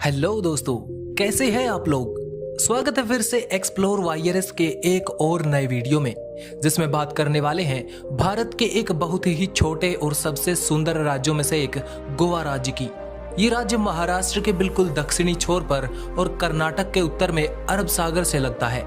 Hello दोस्तों, कैसे हैं आप लोग। स्वागत है फिर से एक्सप्लोर वायरस के एक और नए वीडियो में, जिसमें बात करने वाले हैं भारत के एक बहुत ही छोटे और सबसे सुंदर राज्यों में से एक गोवा राज्य की। ये राज्य महाराष्ट्र के बिल्कुल दक्षिणी छोर पर और कर्नाटक के उत्तर में अरब सागर से लगता है।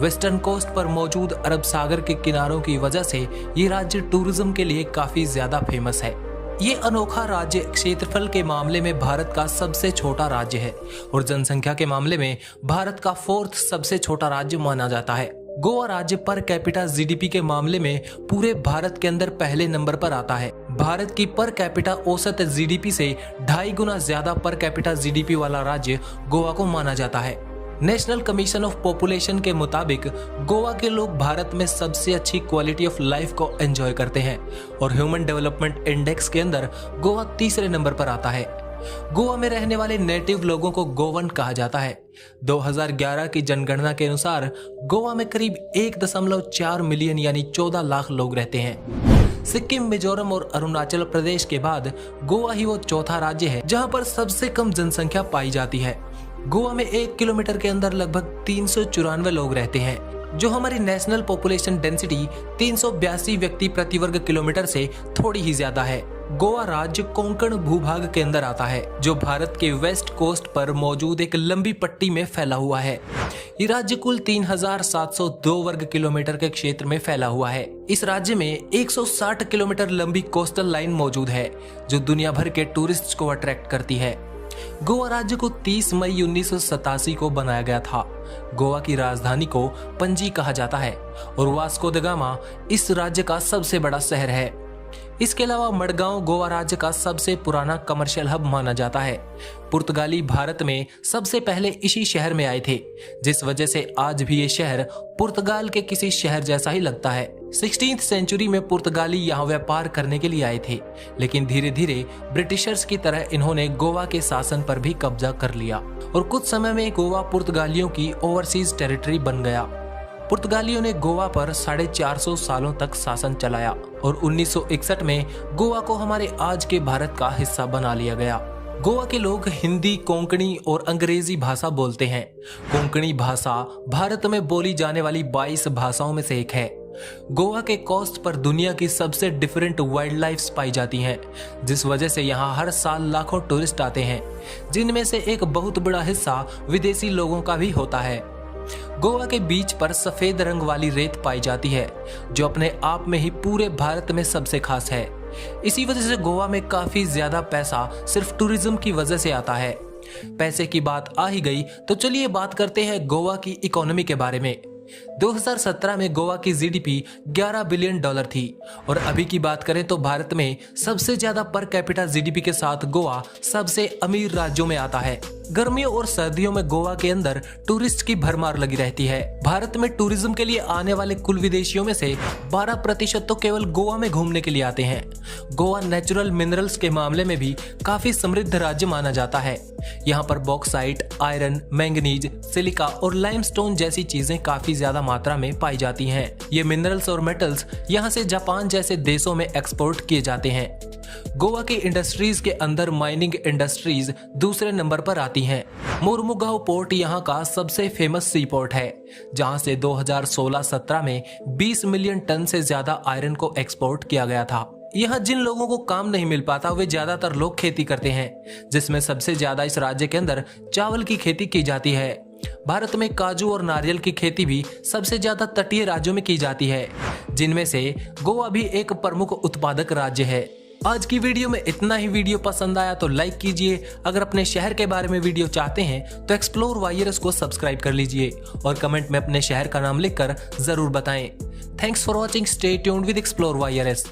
वेस्टर्न कोस्ट पर मौजूद अरब सागर के किनारों की वजह से ये राज्य टूरिज्म के लिए काफी ज्यादा फेमस है। ये अनोखा राज्य क्षेत्रफल के मामले में भारत का सबसे छोटा राज्य है और जनसंख्या के मामले में भारत का 4th सबसे छोटा राज्य माना जाता है। गोवा राज्य पर कैपिटा जीडीपी के मामले में पूरे भारत के अंदर पहले नंबर पर आता है। भारत की पर कैपिटा औसत जीडीपी से 2.5 गुना ज्यादा पर कैपिटा जीडीपी वाला राज्य गोवा को माना जाता है। नेशनल कमीशन ऑफ पॉपुलेशन के मुताबिक गोवा के लोग भारत में सबसे अच्छी क्वालिटी ऑफ लाइफ को एंजॉय करते हैं और ह्यूमन डेवलपमेंट इंडेक्स के अंदर गोवा 3रे नंबर पर आता है। गोवा में रहने वाले नेटिव लोगों को गोवन कहा जाता है। 2011 की जनगणना के अनुसार गोवा में करीब 1.4 मिलियन यानी 14 लाख लोग रहते हैं। सिक्किम, मिजोरम और अरुणाचल प्रदेश के बाद गोवा ही वो चौथा राज्य है जहां पर सबसे कम जनसंख्या पाई जाती है। गोवा में 1 किलोमीटर के अंदर लगभग 394 लोग रहते हैं, जो हमारी नेशनल पॉपुलेशन डेंसिटी 382 व्यक्ति प्रति वर्ग किलोमीटर से थोड़ी ही ज्यादा है। गोवा राज्य कोंकण भूभाग के अंदर आता है, जो भारत के वेस्ट कोस्ट पर मौजूद एक लंबी पट्टी में फैला हुआ है। ये राज्य कुल 3702 वर्ग किलोमीटर के क्षेत्र में फैला हुआ है। इस राज्य में 160 किलोमीटर लंबी कोस्टल लाइन मौजूद है, जो दुनिया भर के टूरिस्ट को अट्रैक्ट करती है। गोवा राज्य को 30 मई 1987 को बनाया गया था। गोवा की राजधानी को पणजी कहा जाता है और वास्को द गामा इस राज्य का सबसे बड़ा शहर है। इसके अलावा मडगांव गोवा राज्य का सबसे पुराना कमर्शियल हब माना जाता है। पुर्तगाली भारत में सबसे पहले इसी शहर में आए थे, जिस वजह से आज भी ये शहर पुर्तगाल के किसी शहर जैसा ही लगता है। 16th सेंचुरी में पुर्तगाली यहाँ व्यापार करने के लिए आए थे, लेकिन धीरे धीरे ब्रिटिशर्स की तरह इन्होंने गोवा के शासन पर भी कब्जा कर लिया और कुछ समय में गोवा पुर्तगालियों की ओवरसीज टेरिटरी बन गया। पुर्तगालियों ने गोवा पर 450 सालों तक शासन चलाया और 1961 में गोवा को हमारे आज के भारत का हिस्सा बना लिया गया। गोवा के लोग हिंदी, कोंकणी और अंग्रेजी भाषा बोलते हैं। कोंकणी भाषा भारत में बोली जाने वाली 22 भाषाओं में से एक है। गोवा के कोस्ट पर दुनिया की सबसे डिफरेंट वाइल्ड लाइफ पाई जाती हैं, जिस वजह से यहाँ हर साल लाखों टूरिस्ट आते हैं, जिनमें से एक बहुत बड़ा हिस्सा विदेशी लोगों का भी होता है। गोवा के बीच पर सफेद रंग वाली रेत पाई जाती है, जो अपने आप में ही पूरे भारत में सबसे खास है। इसी वजह से गोवा में काफी ज्यादा पैसा सिर्फ टूरिज्म की वजह से आता है। पैसे की बात आ ही गई तो चलिए बात करते हैं गोवा की इकोनॉमी के बारे में। 2017 में गोवा की जीडीपी $11 बिलियन थी और अभी की बात करें तो भारत में सबसे ज्यादा पर कैपिटा जीडीपी के साथ गोवा सबसे अमीर राज्यों में आता है। गर्मियों और सर्दियों में गोवा के अंदर टूरिस्ट की भरमार लगी रहती है। भारत में टूरिज्म के लिए आने वाले कुल विदेशियों में से 12% तो केवल गोवा में घूमने के लिए आते हैं। गोवा नेचुरल मिनरल्स के मामले में भी काफी समृद्ध राज्य माना जाता है। यहाँ पर बॉक्साइट, आयरन, मैंगनीज, सिलिका और लाइमस्टोन जैसी चीजें काफी ज्यादा मात्रा में पाई जाती हैं। ये मिनरल्स और मेटल्स यहाँ से जापान जैसे देशों में एक्सपोर्ट किए जाते हैं। गोवा की इंडस्ट्रीज के अंदर माइनिंग इंडस्ट्रीज दूसरे नंबर पर आती हैं। मुर्मुगांव पोर्ट यहाँ का सबसे फेमस सी पोर्ट है, जहाँ से 2016-17 में 20 मिलियन टन से ज्यादा आयरन को एक्सपोर्ट किया गया था। यहाँ जिन लोगों को काम नहीं मिल पाता वे ज्यादातर लोग खेती करते हैं, जिसमें सबसे ज्यादा इस राज्य के अंदर चावल की खेती की जाती है। भारत में काजू और नारियल की खेती भी सबसे ज्यादा तटीय राज्यों में की जाती है, जिनमें से गोवा भी एक प्रमुख उत्पादक राज्य है। आज की वीडियो में इतना ही। वीडियो पसंद आया तो लाइक कीजिए। अगर अपने शहर के बारे में वीडियो चाहते हैं तो एक्सप्लोर वायरस को सब्सक्राइब कर लीजिए और कमेंट में अपने शहर का नाम लिखकर जरूर बताएं। Thanks for watching. Stay tuned with explore virus.